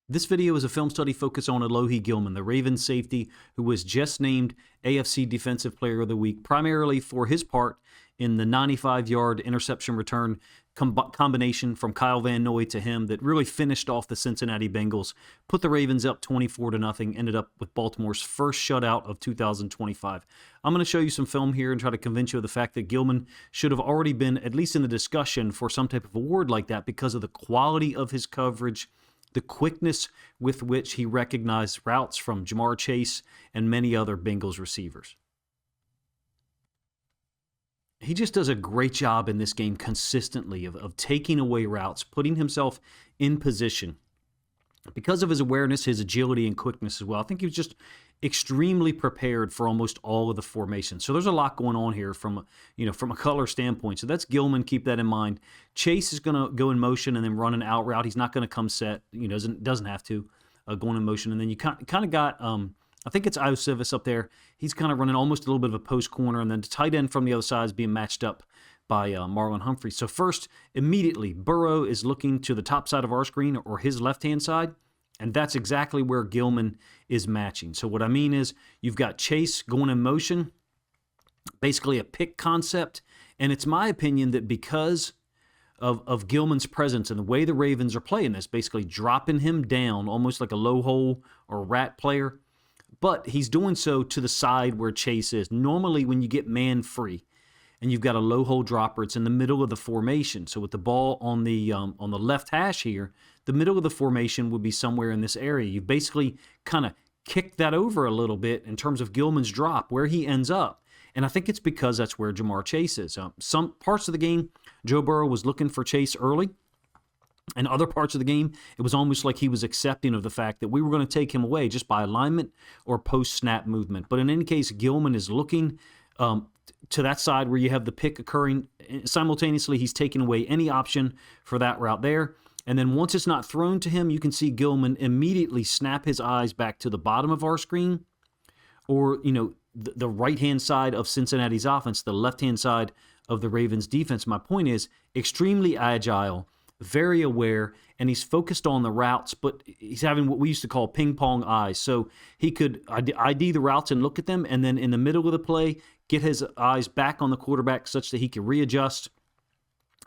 This video is a film study focused on Alohi Gilman, the Ravens safety who was just named AFC Defensive Player of the Week, primarily for his part in the 95-yard interception return combination from Kyle Van Noy to him that really finished off the Cincinnati Bengals, put the Ravens up 24-0, ended up with Baltimore's first shutout of 2025. I'm going to show you some film here and try to convince you of the fact that Gilman should have already been at least in the discussion for some type of award like that because of the quality of his coverage, the quickness with which he recognized routes from Ja'Marr Chase and many other Bengals receivers. He just does a great job in this game consistently of taking away routes, putting himself in position. Because of his awareness, his agility, and quickness as well, I think he was just extremely prepared for almost all of the formation. So there's a lot going on here from a color standpoint. So that's Gilman. Keep that in mind. Chase is going to go in motion and then run an out route. He's not going to come set. Doesn't have to going in motion. And then you kind of got I think it's Iosivas up there. He's kind of running almost a little bit of a post corner, and then the tight end from the other side is being matched up by Marlon Humphrey. So first, immediately, Burrow is looking to the top side of our screen or his left-hand side, and that's exactly where Gilman is matching. So what I mean is you've got Chase going in motion, basically a pick concept, and it's my opinion that because of Gilman's presence and the way the Ravens are playing this, basically dropping him down almost like a low hole or rat player, but he's doing so to the side where Chase is. Normally, when you get man free and you've got a low hole dropper, it's in the middle of the formation. So with the ball on the left hash here, the middle of the formation would be somewhere in this area. You've basically kind of kicked that over a little bit in terms of Gilman's drop, where he ends up. And I think it's because that's where Ja'Marr Chase is. Some parts of the game, Joe Burrow was looking for Chase early. In other parts of the game, it was almost like he was accepting of the fact that we were going to take him away just by alignment or post-snap movement. But in any case, Gilman is looking to that side where you have the pick occurring. Simultaneously, he's taking away any option for that route there. And then once it's not thrown to him, you can see Gilman immediately snap his eyes back to the bottom of our screen or, the right-hand side of Cincinnati's offense, the left-hand side of the Ravens' defense. My point is extremely agile, very aware, and he's focused on the routes, but he's having what we used to call ping-pong eyes. So he could ID the routes and look at them, and then in the middle of the play, get his eyes back on the quarterback such that he can readjust.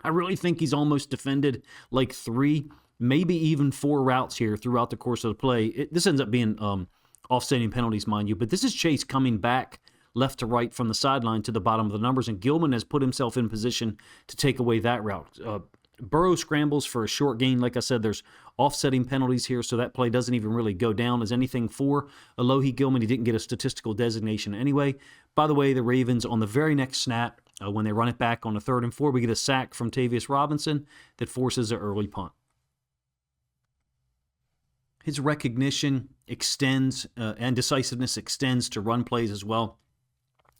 I really think he's almost defended like 3, maybe even 4 routes here throughout the course of the play. This ends up being offsetting penalties, mind you, but this is Chase coming back left to right from the sideline to the bottom of the numbers, and Gilman has put himself in position to take away that route. Burrow scrambles for a short gain. Like I said, there's offsetting penalties here, so that play doesn't even really go down as anything for Alohi Gilman. He didn't get a statistical designation anyway. By the way, the Ravens, on the very next snap, when they run it back on the 3rd and 4, we get a sack from Tavius Robinson that forces an early punt. His recognition extends and decisiveness extends to run plays as well.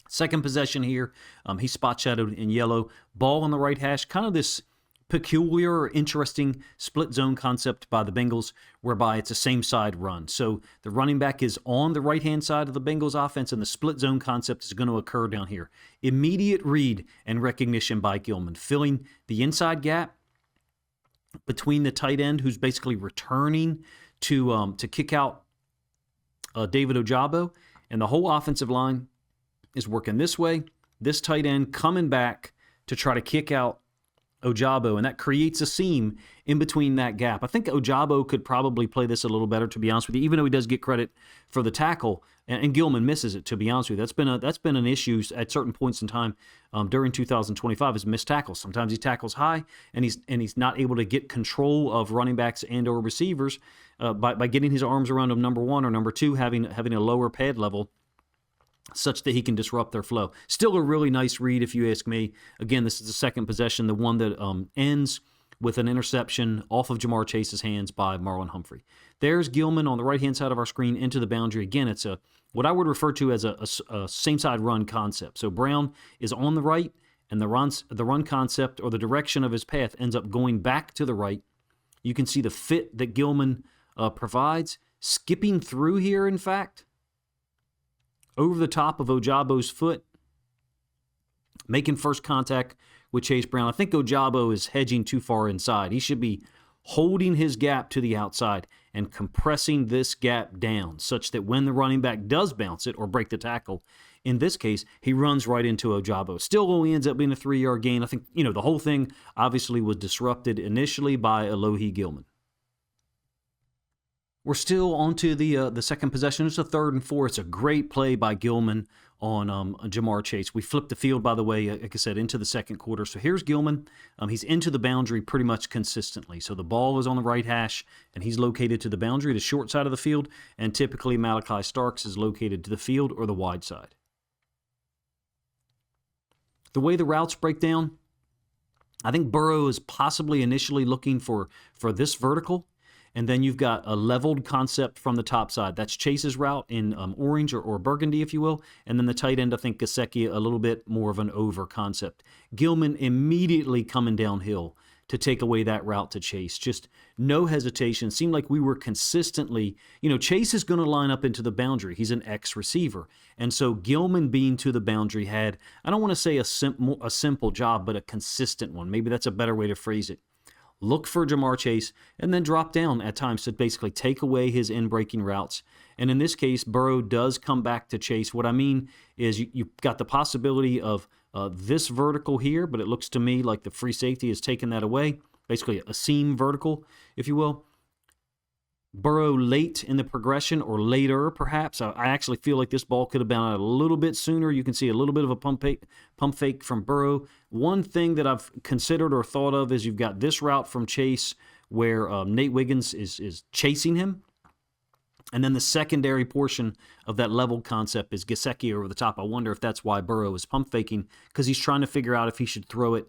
Second possession here, he spot shadowed in yellow. Ball on the right hash, kind of this peculiar or interesting split zone concept by the Bengals, whereby it's a same side run. So the running back is on the right-hand side of the Bengals offense, and the split zone concept is going to occur down here. Immediate read and recognition by Gilman, filling the inside gap between the tight end, who's basically returning to kick out David Ojabo, and the whole offensive line is working this way. This tight end coming back to try to kick out Ojabo, and that creates a seam in between that gap. I think Ojabo could probably play this a little better, to be honest with you, even though he does get credit for the tackle, and Gilman misses it, to be honest with you. That's been an issue at certain points in time during 2025 is missed tackles. Sometimes he tackles high, and he's not able to get control of running backs and or receivers by getting his arms around them, number 1, or number 2, having a lower pad level such that he can disrupt their flow. Still a really nice read, if you ask me. Again, this is the second possession, the one that ends with an interception off of Ja'Marr Chase's hands by Marlon Humphrey. There's Gilman on the right-hand side of our screen into the boundary. Again, it's what I would refer to as a same-side run concept. So Brown is on the right, and the run concept or the direction of his path ends up going back to the right. You can see the fit that Gilman provides. Skipping through here, in fact, over the top of Ojabo's foot, making first contact with Chase Brown. I think Ojabo is hedging too far inside. He should be holding his gap to the outside and compressing this gap down such that when the running back does bounce it or break the tackle, in this case, he runs right into Ojabo. Still only ends up being a 3-yard gain. I think, the whole thing obviously was disrupted initially by Alohi Gilman. We're still on to the second possession. It's a 3rd and 4. It's a great play by Gilman on Ja'Marr Chase. We flipped the field, by the way, like I said, into the second quarter. So here's Gilman. He's into the boundary pretty much consistently. So the ball is on the right hash, and he's located to the boundary, the short side of the field, and typically Malachi Starks is located to the field or the wide side. The way the routes break down, I think Burrow is possibly initially looking for this vertical, and then you've got a leveled concept from the top side. That's Chase's route in orange or burgundy, if you will. And then the tight end, I think Gesicki, a little bit more of an over concept. Gilman immediately coming downhill to take away that route to Chase. Just no hesitation. Seemed like we were consistently, Chase is going to line up into the boundary. He's an ex-receiver. And so Gilman being to the boundary had, I don't want to say a simple job, but a consistent one. Maybe that's a better way to phrase it. Look for Ja'Marr Chase, and then drop down at times to basically take away his in-breaking routes. And in this case, Burrow does come back to Chase. What I mean is you've got the possibility of this vertical here, but it looks to me like the free safety has taken that away. Basically a seam vertical, if you will. Burrow late in the progression, or later perhaps. I actually feel like this ball could have been out a little bit sooner. You can see a little bit of a pump fake from Burrow. One thing that I've considered or thought of is you've got this route from Chase where Nate Wiggins is chasing him. And then the secondary portion of that level concept is Gesicki over the top. I wonder if that's why Burrow is pump faking, because he's trying to figure out if he should throw it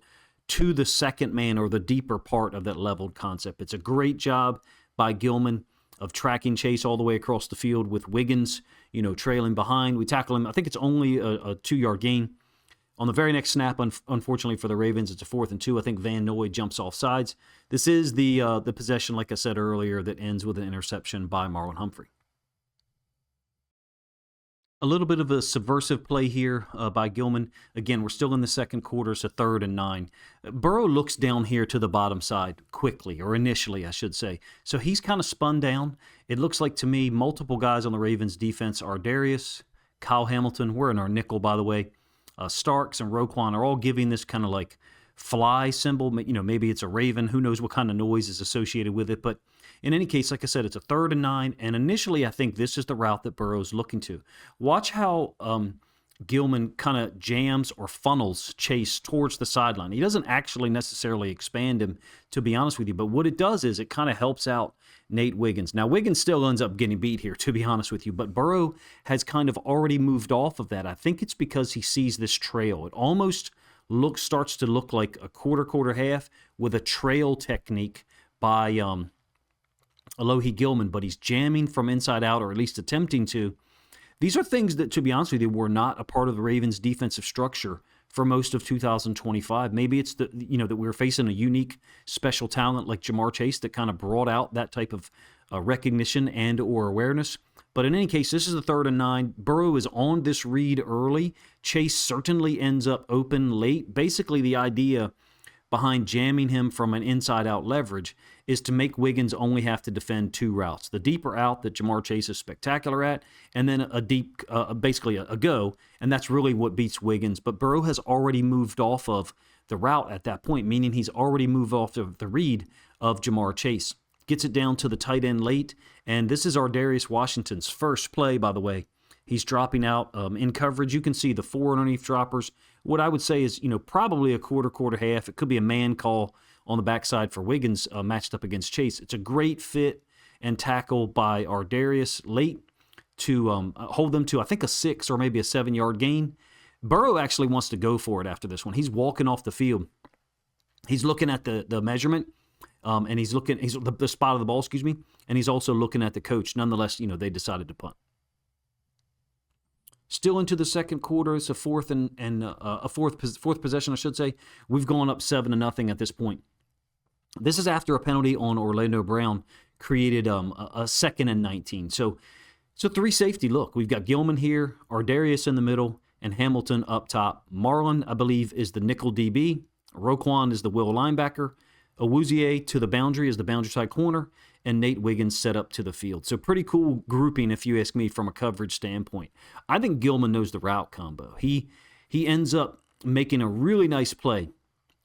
to the second man or the deeper part of that leveled concept. It's a great job by Gilman of tracking Chase all the way across the field with Wiggins, trailing behind. We tackle him. I think it's only a 2-yard gain. On the very next snap, unfortunately for the Ravens, it's a 4th and 2. I think Van Noy jumps off sides. This is the possession, like I said earlier, that ends with an interception by Marlon Humphrey. A little bit of a subversive play here by Gilman. Again, we're still in the second quarter. It's a 3rd and 9. Burrow looks down here to the bottom side quickly, or initially, I should say. So he's kind of spun down. It looks like to me multiple guys on the Ravens defense are Darius, Kyle Hamilton. We're in our nickel, by the way. Starks and Roquan are all giving this kind of like fly symbol. Maybe it's a raven. Who knows what kind of noise is associated with it. But in any case, like I said, it's a 3rd and 9. And initially, I think this is the route that Burrow's looking to. Watch how Gilman kind of jams or funnels Chase towards the sideline. He doesn't actually necessarily expand him, to be honest with you. But what it does is it kind of helps out Nate Wiggins. Now, Wiggins still ends up getting beat here, to be honest with you. But Burrow has kind of already moved off of that. I think it's because he sees this trail. It almost starts to look like a quarter half with a trail technique by Alohi Gilman, but he's jamming from inside out, or at least attempting to. These are things that, to be honest with you, were not a part of the Ravens' defensive structure for most of 2025. Maybe it's that we're facing a unique special talent like Ja'Marr Chase that kind of brought out that type of recognition and or awareness. But in any case, this is the 3rd and 9. Burrow is on this read early. Chase certainly ends up open late. Basically, the idea behind jamming him from an inside-out leverage is to make Wiggins only have to defend 2 routes. The deeper out that Ja'Marr Chase is spectacular at, and then a deep, basically a go, and that's really what beats Wiggins. But Burrow has already moved off of the route at that point, meaning he's already moved off of the read of Ja'Marr Chase. Gets it down to the tight end late, and this is Darius Washington's first play, by the way. He's dropping out in coverage. You can see the 4 underneath droppers. What I would say is, probably a quarter half. It could be a man call on the backside for Wiggins matched up against Chase. It's a great fit and tackle by Darius late to hold them to, I think, a 6 or maybe a 7-yard gain. Burrow actually wants to go for it after this one. He's walking off the field. He's looking at the measurement, and he's the spot of the ball, and he's also looking at the coach. Nonetheless, they decided to punt. Still into the second quarter. It's a fourth possession, I should say. We've gone up 7-0 at this point. This is after a penalty on Orlando Brown created a 2nd and 19. So it's a 3 safety look. We've got Gilman here, Darius in the middle, and Hamilton up top. Marlon, I believe, is the nickel DB. Roquan is the will linebacker. Awuzie to the boundary is the boundary side corner. and Nate Wiggins set up to the field. So pretty cool grouping, if you ask me, from a coverage standpoint. I think Gilman knows the route combo. He ends up making a really nice play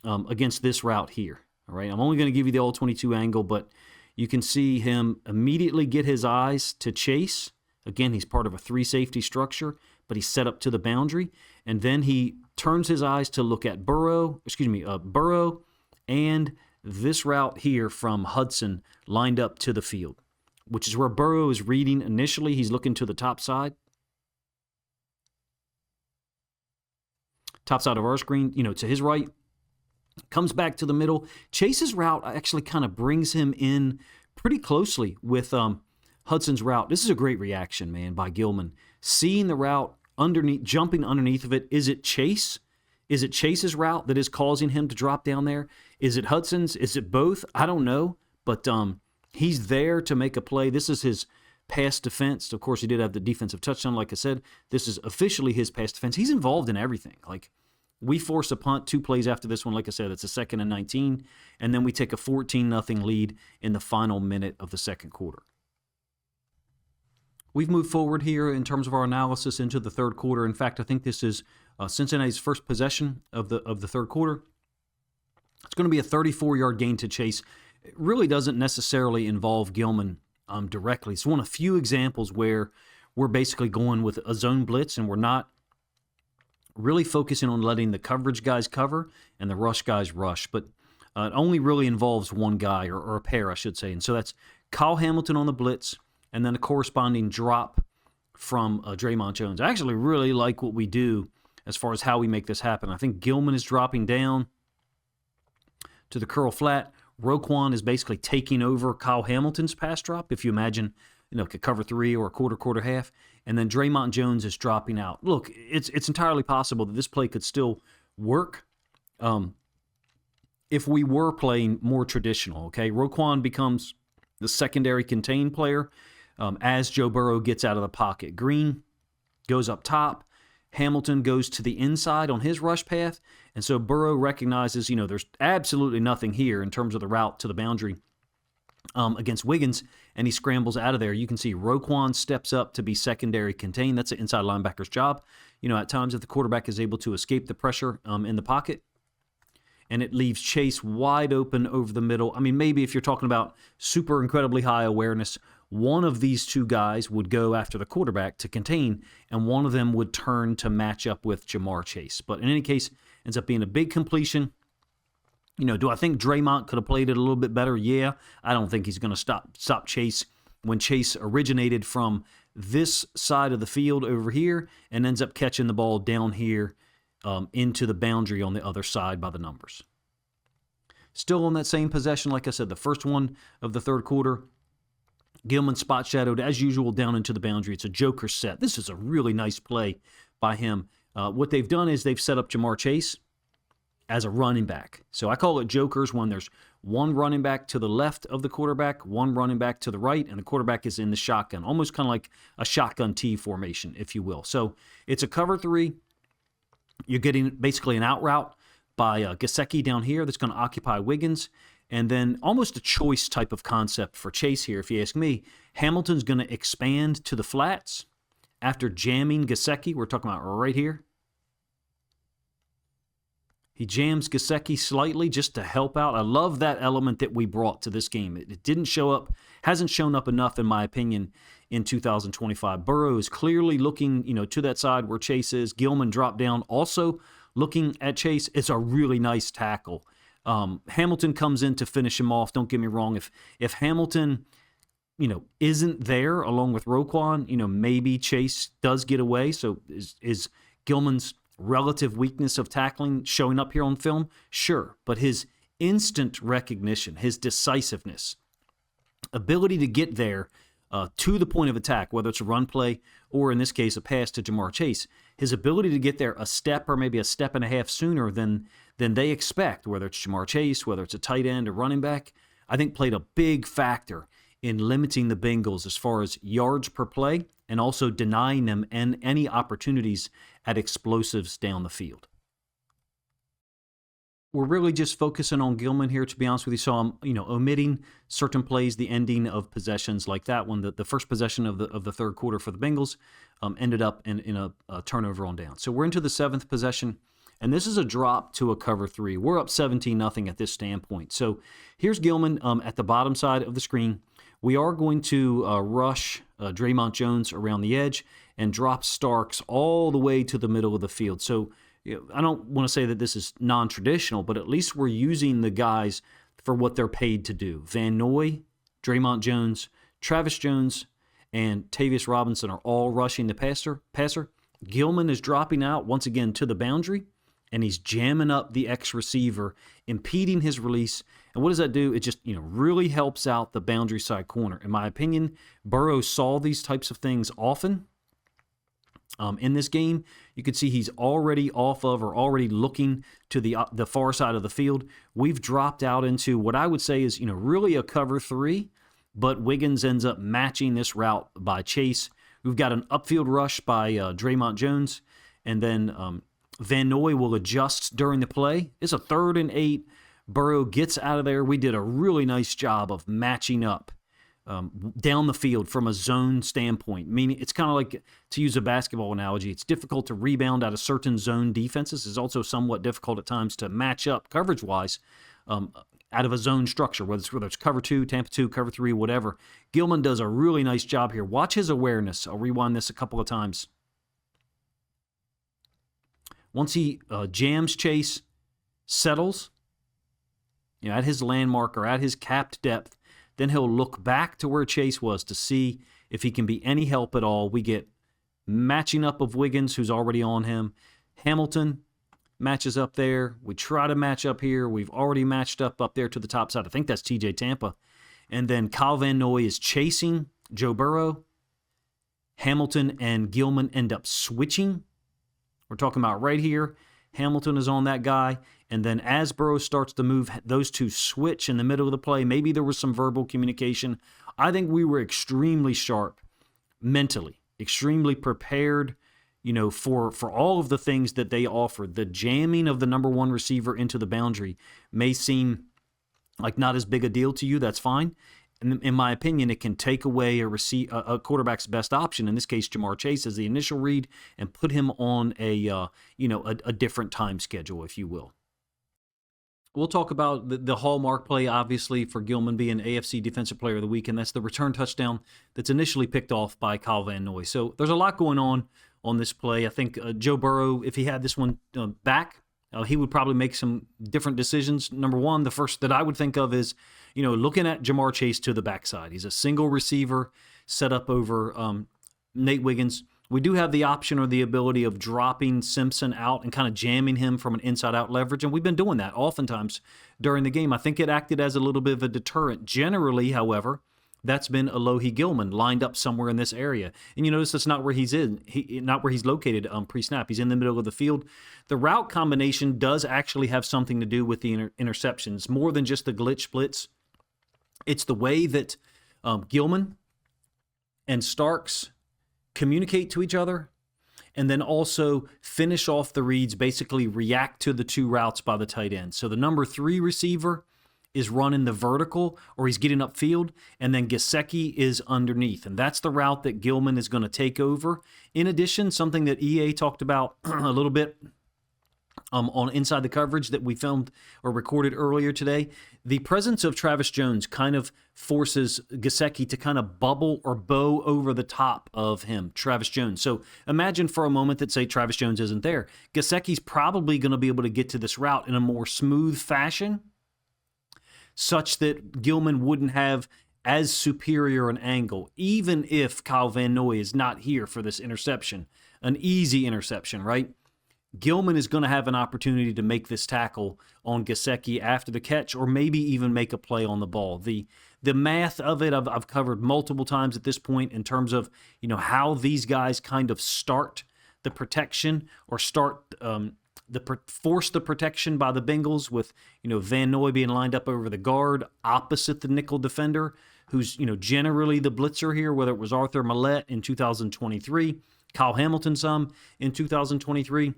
against this route here. All right, I'm only going to give you the all-22 angle, but you can see him immediately get his eyes to Chase. Again, he's part of a 3-safety structure, but he's set up to the boundary. And then he turns his eyes to look at Burrow and this route here from Hudson lined up to the field, which is where Burrow is reading initially. He's looking to the top side of our screen, to his right. Comes back to the middle. Chase's route actually kind of brings him in pretty closely with Hudson's route. This is a great reaction, man, by Gilman. Seeing the route underneath, jumping underneath of it. Is it Chase? Is it Chase's route that is causing him to drop down there? Is it Hudson's? Is it both? I don't know. But he's there to make a play. This is his pass defense. Of course, he did have the defensive touchdown, like I said. This is officially his pass defense. He's involved in everything. Like, we force a punt 2 plays after this one. Like I said, it's a 2nd and 19. And then we take a 14-0 lead in the final minute of the second quarter. We've moved forward here in terms of our analysis into the third quarter. In fact, I think this is Cincinnati's first possession of the third quarter. It's going to be a 34-yard gain to Chase. It really doesn't necessarily involve Gilman directly. It's one of few examples where we're basically going with a zone blitz and we're not really focusing on letting the coverage guys cover and the rush guys rush. But it only really involves one guy, or a pair, I should say. And so that's Kyle Hamilton on the blitz, and then a corresponding drop from Draymond Jones. I actually really like what we do as far as how we make this happen. I think Gilman is dropping down to the curl flat. Roquan is basically taking over Kyle Hamilton's pass drop, if you imagine, could cover 3 or a quarter half. And then Draymond Jones is dropping out. Look, it's entirely possible that this play could still work if we were playing more traditional, okay? Roquan becomes the secondary contained player as Joe Burrow gets out of the pocket. Green goes up top. Hamilton goes to the inside on his rush path. And so Burrow recognizes, there's absolutely nothing here in terms of the route to the boundary against Wiggins, and he scrambles out of there. You can see Roquan steps up to be secondary contained. That's an inside linebacker's job. At times if the quarterback is able to escape the pressure in the pocket, and it leaves Chase wide open over the middle. I mean, maybe if you're talking about super incredibly high awareness, one of these two guys would go after the quarterback to contain, and one of them would turn to match up with Jamar Chase. But in any case, ends up being a big completion. Do I think Draymond could have played it a little bit better? Yeah. I don't think he's going to stop Chase when Chase originated from this side of the field over here and ends up catching the ball down here into the boundary on the other side by the numbers. Still on that same possession, like I said, the first one of the third quarter, Gilman spot shadowed as usual down into the boundary. It's a joker set. This is a really nice play by him. What they've done is they've set up Jamar Chase as a running back. So I call it jokers when there's one running back to the left of the quarterback, one running back to the right, and the quarterback is in the shotgun, almost kind of like a shotgun T formation, if you will. So it's a cover 3. You're getting basically an out route by Gesicki down here that's going to occupy Wiggins, and then almost a choice type of concept for Chase here, if you ask me. Hamilton's going to expand to the flats after jamming Gesicki. We're talking about right here. He jams Gesicki slightly just to help out. I love that element that we brought to this game. It didn't show up, hasn't shown up enough, in my opinion, in 2025. Burrow is clearly looking, to that side where Chase is. Gilman dropped down, also looking at Chase. It's a really nice tackle. Hamilton comes in to finish him off. Don't get me wrong. If Hamilton, isn't there along with Roquan, maybe Chase does get away. So is Gilman's relative weakness of tackling showing up here on film? Sure. But his instant recognition, his decisiveness, ability to get there to the point of attack, whether it's a run play or in this case a pass to Jamar Chase, his ability to get there a step or maybe a step and a half sooner than they expect, whether it's Jamar Chase, whether it's a tight end or running back, I think played a big factor in limiting the Bengals as far as yards per play and also denying them any opportunities at explosives down the field. we're really just focusing on Gilman here, to be honest with you. So I'm, omitting certain plays, the ending of possessions like that one. The first possession of the third quarter for the Bengals ended up in a turnover on down. So we're into the 7th possession, and this is a drop to a cover 3. We're up 17-0 at this standpoint. So here's Gilman at the bottom side of the screen. We are going to rush Draymond Jones around the edge and drop Starks all the way to the middle of the field. So I don't want to say that this is non-traditional, but at least we're using the guys for what they're paid to do. Van Noy, Draymond Jones, Travis Jones, and Tavius Robinson are all rushing the passer. Gilman is dropping out once again to the boundary, and he's jamming up the X-receiver, impeding his release. And what does that do? It just really helps out the boundary side corner. In my opinion, Burrow saw these types of things often. In this game, you can see he's already off of or already looking to the far side of the field. We've dropped out into what I would say is really a cover 3, but Wiggins ends up matching this route by Chase. We've got an upfield rush by Draymond Jones, and then Van Noy will adjust during the play. It's a 3rd and 8. Burrow gets out of there. We did a really nice job of matching up down the field from a zone standpoint. Meaning, it's kind of like, to use a basketball analogy, it's difficult to rebound out of certain zone defenses. It's also somewhat difficult at times to match up coverage-wise out of a zone structure, whether it's cover 2, Tampa 2, cover 3, whatever. Gilman does a really nice job here. Watch his awareness. I'll rewind this a couple of times. Once he jams Chase, settles at his landmark or at his capped depth, then he'll look back to where Chase was to see if he can be any help at all. We get matching up of Wiggins, who's already on him. Hamilton matches up there. We try to match up here. We've already matched up there to the top side. I think that's TJ Tampa. And then Kyle Van Noy is chasing Joe Burrow. Hamilton and Gilman end up switching. We're talking about right here. Hamilton is on that guy. And then as Burrow starts to move, those two switch in the middle of the play. Maybe there was some verbal communication. I think we were extremely sharp mentally, extremely prepared, for all of the things that they offered. The jamming of the number 1 receiver into the boundary may seem like not as big a deal to you. That's fine. And in my opinion, it can take away a quarterback's best option, in this case, Ja'Marr Chase, as the initial read, and put him on a different time schedule, if you will. We'll talk about the hallmark play, obviously, for Gilman being AFC Defensive Player of the Week, and that's the return touchdown that's initially picked off by Kyle Van Noy. So there's a lot going on this play. I think Joe Burrow, if he had this one back, he would probably make some different decisions. Number one, the first that I would think of is, looking at Ja'Marr Chase to the backside. He's a single receiver set up over Nate Wiggins. We do have the option or the ability of dropping Simpson out and kind of jamming him from an inside-out leverage, and we've been doing that oftentimes during the game. I think it acted as a little bit of a deterrent. Generally, however, that's been Alohi Gilman lined up somewhere in this area. And you notice that's not where he's not where he's located pre-snap. He's in the middle of the field. The route combination does actually have something to do with the interceptions, more than just the glitch blitz. It's the way that Gilman and Starks communicate to each other, and then also finish off the reads, basically react to the 2 routes by the tight end. So the number 3 receiver is running the vertical, or he's getting upfield, and then Gesicki is underneath. And that's the route that Gilman is going to take over. In addition, something that EA talked about a little bit on Inside the Coverage that we filmed or recorded earlier today, the presence of Travis Jones kind of forces Gesicki to kind of bubble or bow over the top of him, Travis Jones. So imagine for a moment that, say, Travis Jones isn't there. Gesicki's probably going to be able to get to this route in a more smooth fashion, such that Gilman wouldn't have as superior an angle, even if Kyle Van Noy is not here for this interception, an easy interception, right? Gilman is going to have an opportunity to make this tackle on Gesicki after the catch, or maybe even make a play on the ball. The math of it, I've covered multiple times at this point in terms of how these guys kind of start the protection or start force the protection by the Bengals with Van Noy being lined up over the guard opposite the nickel defender, who's generally the blitzer here, whether it was Arthur Millette in 2023, Kyle Hamilton some in 2023.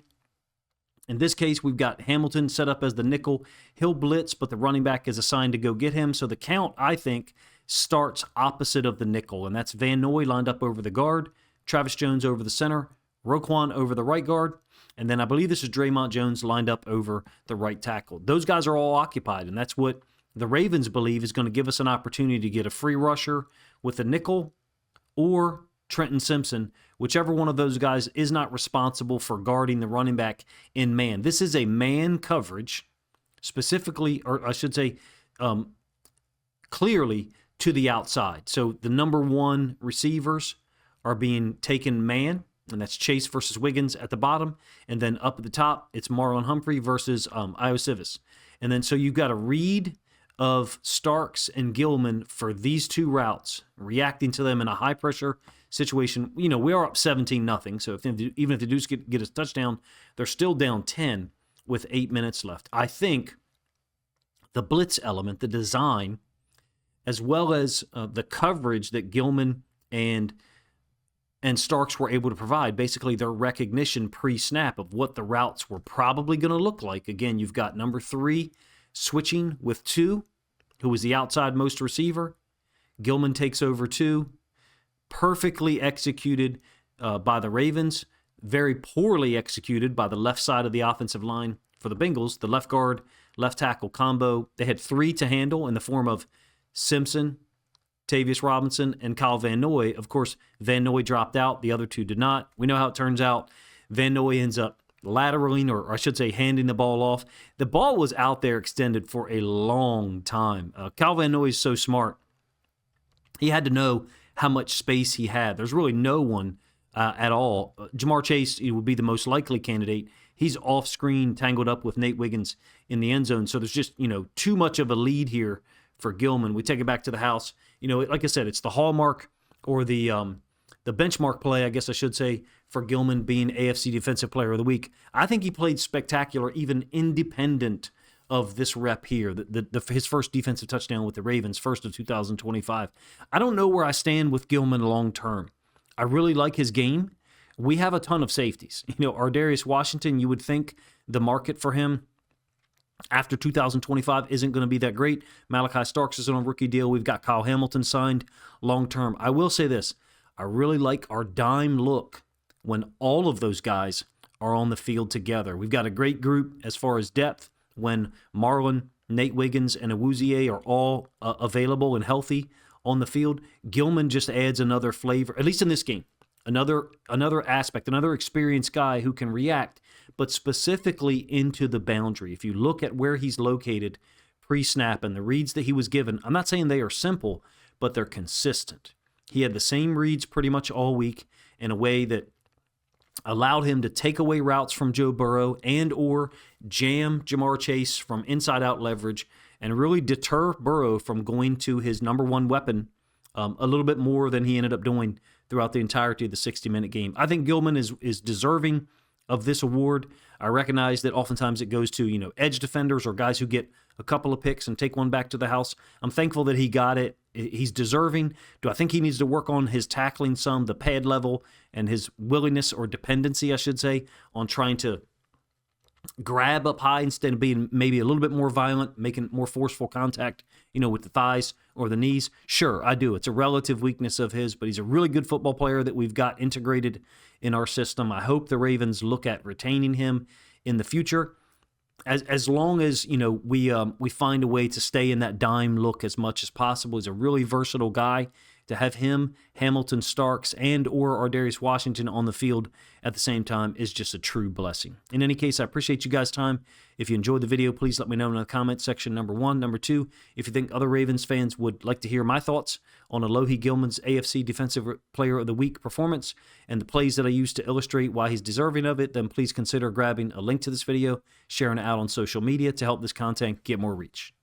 In this case, we've got Hamilton set up as the nickel. He'll blitz, but the running back is assigned to go get him. So the count, I think, starts opposite of the nickel, and that's Van Noy lined up over the guard, Travis Jones over the center, Roquan over the right guard, and then I believe this is Draymond Jones lined up over the right tackle. Those guys are all occupied, and that's what the Ravens believe is going to give us an opportunity to get a free rusher with a nickel or Trenton Simpson, whichever one of those guys is not responsible for guarding the running back in man. This is a man coverage, specifically, or I should say clearly to the outside. So the number one receivers are being taken man, and that's Chase versus Wiggins at the bottom. And then up at the top, it's Marlon Humphrey versus Iosivas. And then so you've got a read of Starks and Gilman for these two routes, reacting to them in a high-pressure situation. You know, we are up 17-0, so even if the Deuce get a touchdown, they're still down 10 with 8 minutes left. I think the blitz element, the design, as well as the coverage that Gilman and Starks were able to provide, basically their recognition pre-snap of what the routes were probably going to look like. Again, you've got number 3 switching with 2, who was the outside most receiver. Gilman takes over 2. Perfectly executed by the Ravens. Very poorly executed by the left side of the offensive line for the Bengals. The left guard, left tackle combo. They had 3 to handle in the form of Simpson, Tavius Robinson, and Kyle Van Noy. Of course, Van Noy dropped out. The other 2 did not. We know how it turns out. Van Noy ends up lateraling, or I should say handing the ball off. The ball was out there extended for a long time. Kyle Van Noy is so smart. He had to know how much space he had. There's really no one at all. Jamar Chase would be the most likely candidate. He's off screen, tangled up with Nate Wiggins in the end zone. So there's just, too much of a lead here for Gilman. We take it back to the house. Like I said, it's the hallmark or the benchmark play, I guess I should say, for Gilman being AFC Defensive Player of the Week. I think he played spectacular, even independent of this rep here, his first defensive touchdown with the Ravens, first of 2025. I don't know where I stand with Gilman long term. I really like his game. We have a ton of safeties. Ardarius Washington, you would think the market for him after 2025 isn't going to be that great. Malachi Starks is on a rookie deal. We've got Kyle Hamilton signed long term. I will say this. I really like our dime look when all of those guys are on the field together. We've got a great group as far as depth when Marlon, Nate Wiggins, and Awuzie are all available and healthy on the field. Gilman just adds another flavor, at least in this game, another aspect, another experienced guy who can react, but specifically into the boundary. If you look at where he's located pre-snap and the reads that he was given, I'm not saying they are simple, but they're consistent. He had the same reads pretty much all week in a way that allowed him to take away routes from Joe Burrow and or jam Jamar Chase from inside-out leverage and really deter Burrow from going to his number one weapon a little bit more than he ended up doing throughout the entirety of the 60-minute game. I think Gilman is deserving of this award. I recognize that oftentimes it goes to, edge defenders or guys who get a couple of picks and take one back to the house. I'm thankful that he got it. He's deserving. Do I think he needs to work on his tackling some, the pad level, and his willingness or dependency, I should say, on trying to grab up high instead of being maybe a little bit more violent, making more forceful contact, with the thighs or the knees? Sure, I do. It's a relative weakness of his, but he's a really good football player that we've got integrated in our system. I hope the Ravens look at retaining him in the future. As long as we find a way to stay in that dime look as much as possible. He's a really versatile guy. To have him, Hamilton, Starks, and or Ardarius Washington on the field at the same time is just a true blessing. In any case, I appreciate you guys' time. If you enjoyed the video, please let me know in the comment section, number 1. Number 2, if you think other Ravens fans would like to hear my thoughts on Alohi Gilman's AFC Defensive Player of the Week performance and the plays that I used to illustrate why he's deserving of it, then please consider grabbing a link to this video, sharing it out on social media to help this content get more reach.